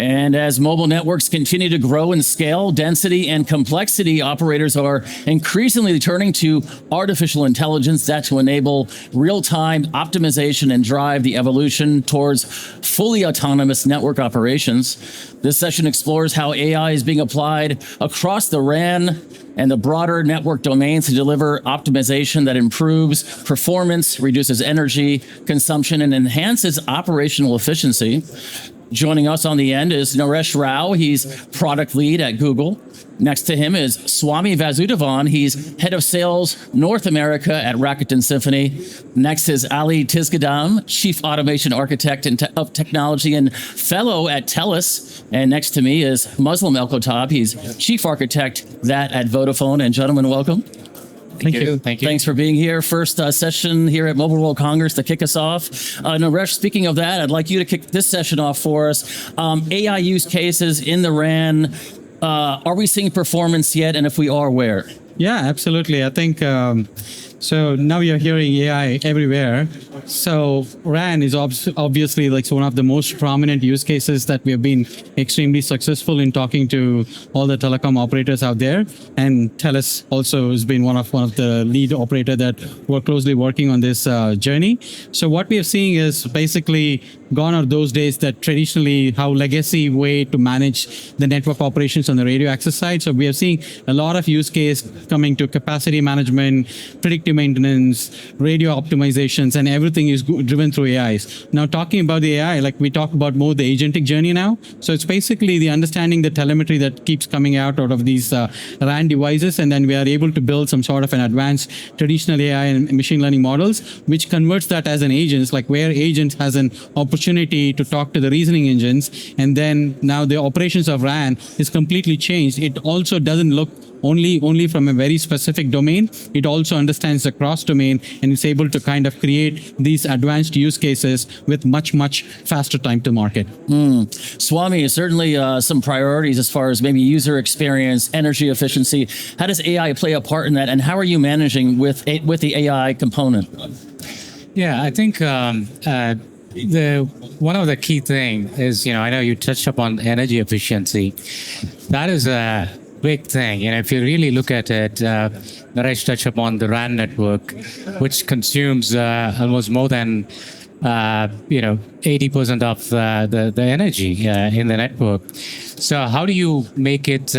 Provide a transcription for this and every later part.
And as mobile networks continue to grow in scale, density, and complexity, operators are increasingly turning to artificial intelligence to enable real-time optimization and drive the evolution towards fully autonomous network operations. This session explores how AI is being applied across the RAN and the broader network domains to deliver optimization that improves performance, reduces energy consumption, and enhances operational efficiency. Joining us on the end is Naresh Rao. He's product lead at Google. Next to him is Swami Vasudevan. He's head of sales North America at Rakuten Symphony. Next is Ali Tizghadam, chief automation architect of technology and fellow at TELUS. And next to me is Muslim Elkotob. He's chief architect at Vodafone. And gentlemen, welcome. Thank you. Thanks for being here. First session here at Mobile World Congress to kick us off. Naresh, speaking of that, I'd like you to kick this session off for us. AI use cases in the RAN. Are we seeing performance yet? And if we are, where? Yeah, absolutely. I think so. Now you're hearing AI everywhere. So RAN is obviously like one of the most prominent use cases that we have been extremely successful in talking to all the telecom operators out there. And TELUS also has been one of the lead operator that we're closely working on this journey. So what we are seeing is basically gone are those days that traditionally how legacy way to manage the network operations on the radio access side. So we are seeing a lot of use case coming to capacity management, predictive maintenance, radio optimizations, and everything is driven through AIs. Now talking about the AI, like we talk about more the agentic journey now. So it's basically the understanding the telemetry that keeps coming out of these RAN devices, and then we are able to build some sort of an advanced traditional AI and machine learning models, which converts that as an agent, like where agent has an opportunity to talk to the reasoning engines, and then now the operations of RAN is completely changed. It also doesn't look only from a very specific domain. It also understands the cross domain and is able to kind of create these advanced use cases with much faster time to market. Swami, certainly some priorities as far as maybe user experience, energy efficiency. How does AI play a part in that, and how are you managing with the AI component? Yeah, I think one of the key thing is, I know you touched upon energy efficiency. That is a big thing. If you really look at it, Naresh touched upon the RAN network, which consumes almost more than 80% of the energy in the network. So how do you make it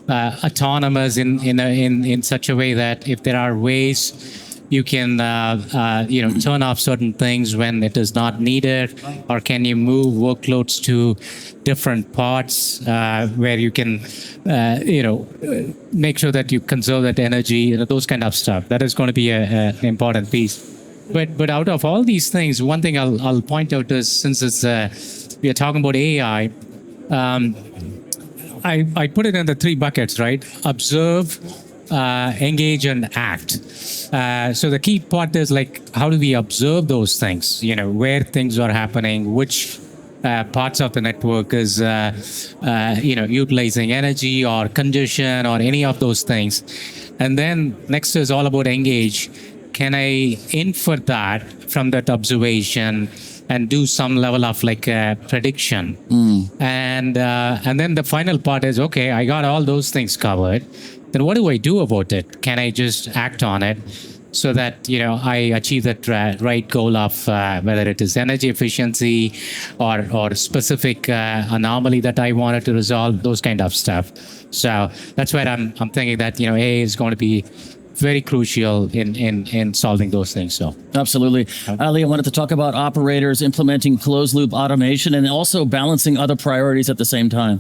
autonomous in such a way that if there are ways you can turn off certain things when it is not needed, or can you move workloads to different parts where you can make sure that you conserve that energy, those kind of stuff. That is going to be an important piece. But out of all these things, one thing I'll point out is, since we are talking about AI, I put it in the three buckets, right? Observe, engage, and act. So the key part is like, how do we observe those things? Where things are happening, which parts of the network is utilizing energy or congestion or any of those things. And then next is all about engage. Can I infer that from that observation and do some level of like prediction? And then the final part is, okay, I got all those things covered. Then what do I do about it? Can I just act on it so that I achieve that right goal of whether it is energy efficiency or specific anomaly that I wanted to resolve, those kind of stuff. So that's where I'm thinking that AI is going to be very crucial in solving those things. So absolutely. Ali, I wanted to talk about operators implementing closed loop automation and also balancing other priorities at the same time.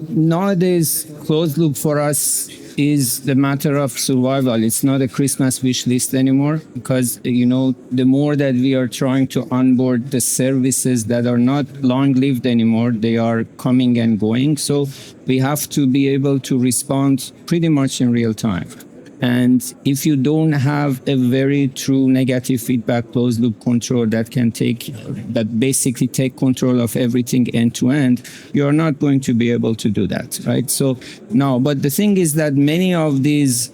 Nowadays closed loop for us is the matter of survival. It's not a Christmas wish list anymore, because the more that we are trying to onboard the services that are not long-lived anymore, they are coming and going. So we have to be able to respond pretty much in real time. And if you don't have a very true negative feedback closed loop control that basically take control of everything end to end, you're not going to be able to do that, right? So no, but the thing is that many of these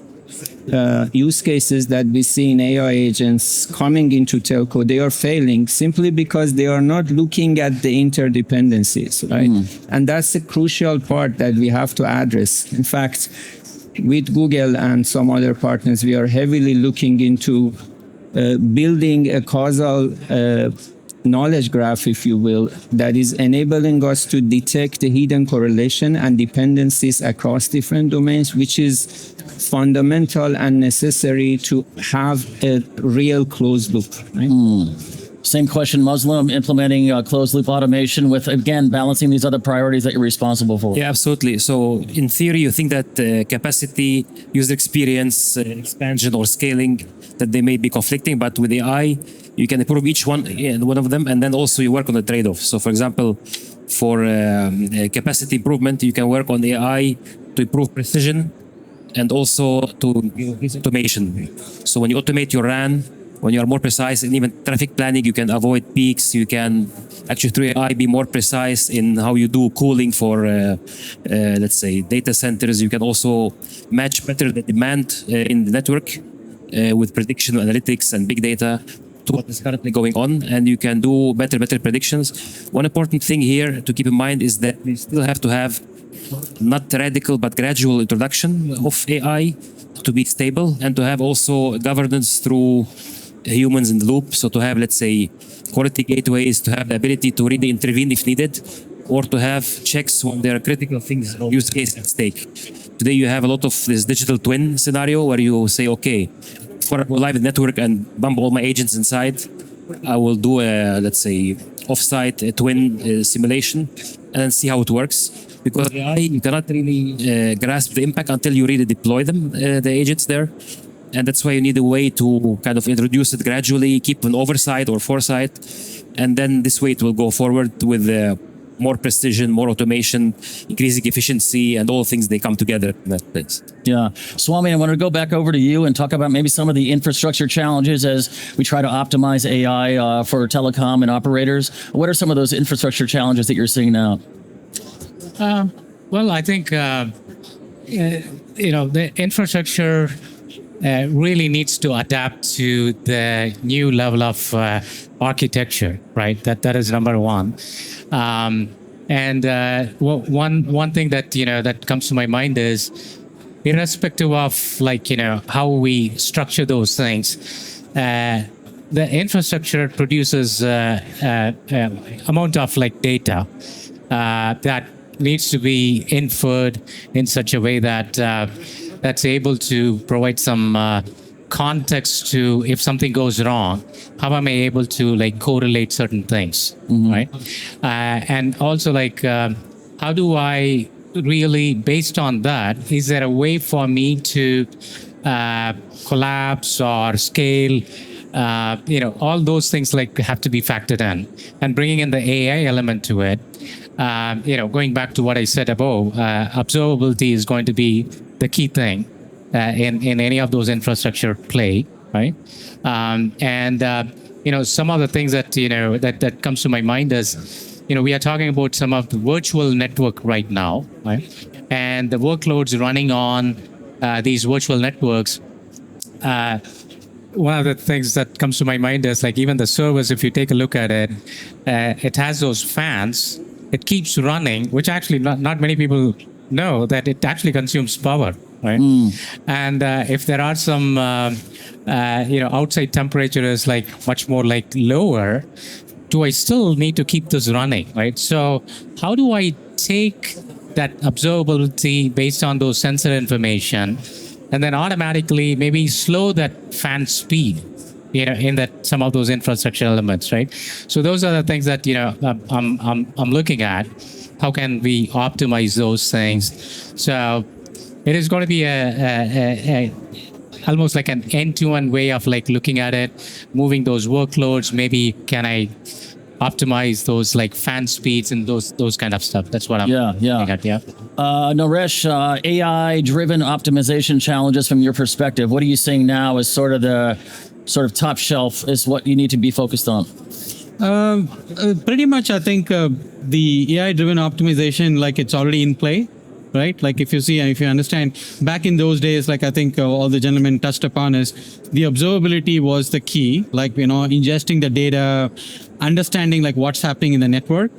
use cases that we see in AI agents coming into telco, they are failing simply because they are not looking at the interdependencies, right? And that's a crucial part that we have to address. In fact, with Google and some other partners, we are heavily looking into building a causal knowledge graph, if you will, that is enabling us to detect the hidden correlation and dependencies across different domains, which is fundamental and necessary to have a real closed loop. Right? Same question, Muslim implementing closed loop automation with, again, balancing these other priorities that you're responsible for. Yeah, absolutely. So in theory, you think that capacity, user experience, expansion or scaling, that they may be conflicting, but with AI, you can improve each one of them, and then also you work on the trade-off. So for example, for capacity improvement, you can work on AI to improve precision and also to increase automation. So when you automate your RAN, when you are more precise, and even traffic planning, you can avoid peaks. You can actually through AI be more precise in how you do cooling for, let's say, data centers. You can also match better the demand in the network with prediction analytics and big data to what is currently going on, and you can do better predictions. One important thing here to keep in mind is that we still have to have not radical but gradual introduction of AI to be stable, and to have also governance through humans in the loop. So to have, let's say, quality gateways, to have the ability to really intervene if needed, or to have checks when there are critical things or use cases at stake. Today you have a lot of this digital twin scenario where you say, okay, before I go live with network and bump all my agents inside, I will do a, let's say, offsite twin simulation and then see how it works. Because AI, you cannot really grasp the impact until you really deploy them, the agents there. And that's why you need a way to kind of introduce it gradually, keep an oversight or foresight. And then this way it will go forward with more precision, more automation, increasing efficiency, and all things, they come together in that place. Yeah. Swami, I want to go back over to you and talk about maybe some of the infrastructure challenges as we try to optimize AI for telecom and operators. What are some of those infrastructure challenges that you're seeing now? Well, I think, the infrastructure really needs to adapt to the new level of architecture, right? That is number one. And one thing that, that comes to my mind is, irrespective of how we structure those things, the infrastructure produces amount of data that needs to be inferred in such a way that that's able to provide some context to if something goes wrong, how am I able to correlate certain things, right? And also how do I really, based on that, is there a way for me to collapse or scale? All those things have to be factored in, and bringing in the AI element to it. Going back to what I said above, observability is going to be the key thing in any of those infrastructure play, right? Some of the things that that comes to my mind is, we are talking about some of the virtual network right now, right? And the workloads running on these virtual networks. One of the things that comes to my mind is even the servers, if you take a look at it, it has those fans. It keeps running, which actually not many people know that it actually consumes power, right? And if there are some, outside temperature is much more lower, do I still need to keep this running, right? So how do I take that observability based on those sensor information, and then automatically maybe slow that fan speed, in that some of those infrastructure elements, right? So those are the things that I'm looking at. How can we optimize those things? So it is going to be a almost like an end-to-end way of looking at it, moving those workloads. Maybe can I optimize those fan speeds and those kind of stuff. That's what I'm looking at. Yeah. Naresh, AI-driven optimization challenges from your perspective. What are you seeing now as sort of top shelf is what you need to be focused on? Pretty much, I think the AI-driven optimization, it's already in play. right? Like if you see and if you understand, back in those days, like I think all the gentlemen touched upon is the observability was the key, like, ingesting the data, understanding like what's happening in the network.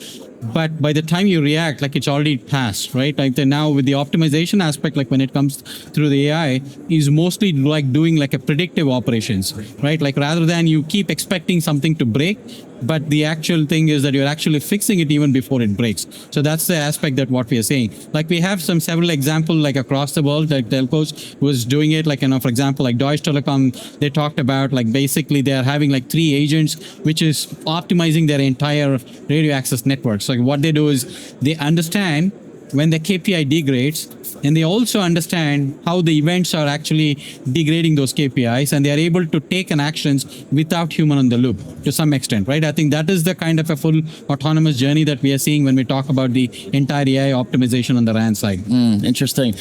But by the time you react, like it's already passed, right? Like now with the optimization aspect, like when it comes through the AI, is mostly like doing like a predictive operations, right? Like rather than you keep expecting something to break, but the actual thing is that you're actually fixing it even before it breaks. So that's the aspect that what we are saying. Like we have several examples like across the world, like telcos was doing it. Like, for example, like Deutsche Telekom, they talked about like basically they are having like 3 agents, which is optimizing their entire radio access network. So what they do is they understand when the KPI degrades, and they also understand how the events are actually degrading those KPIs, and they are able to take an actions without human on the loop to some extent, right? I think that is the kind of a full autonomous journey that we are seeing when we talk about the entire AI optimization on the RAN side. Interesting.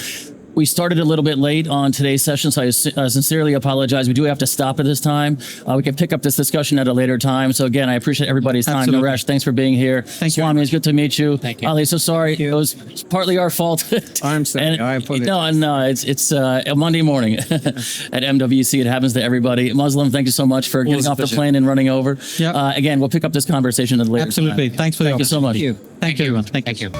We started a little bit late on today's session, so I sincerely apologize. We do have to stop at this time. We can pick up this discussion at a later time. So again, I appreciate everybody's time. Absolutely. Naresh, thanks for being here. Thank you. Swami, it's good to meet you. Thank you. Ali, so sorry. It was partly our fault. I'm sorry. I apologize. No, it's a Monday morning at MWC. It happens to everybody. Muslim, thank you so much for getting off the plane and running over. Yeah. Again, we'll pick up this conversation at a later time. Absolutely. Thanks for the Thank you so much. Thank you. Thank you, everyone. Thank you.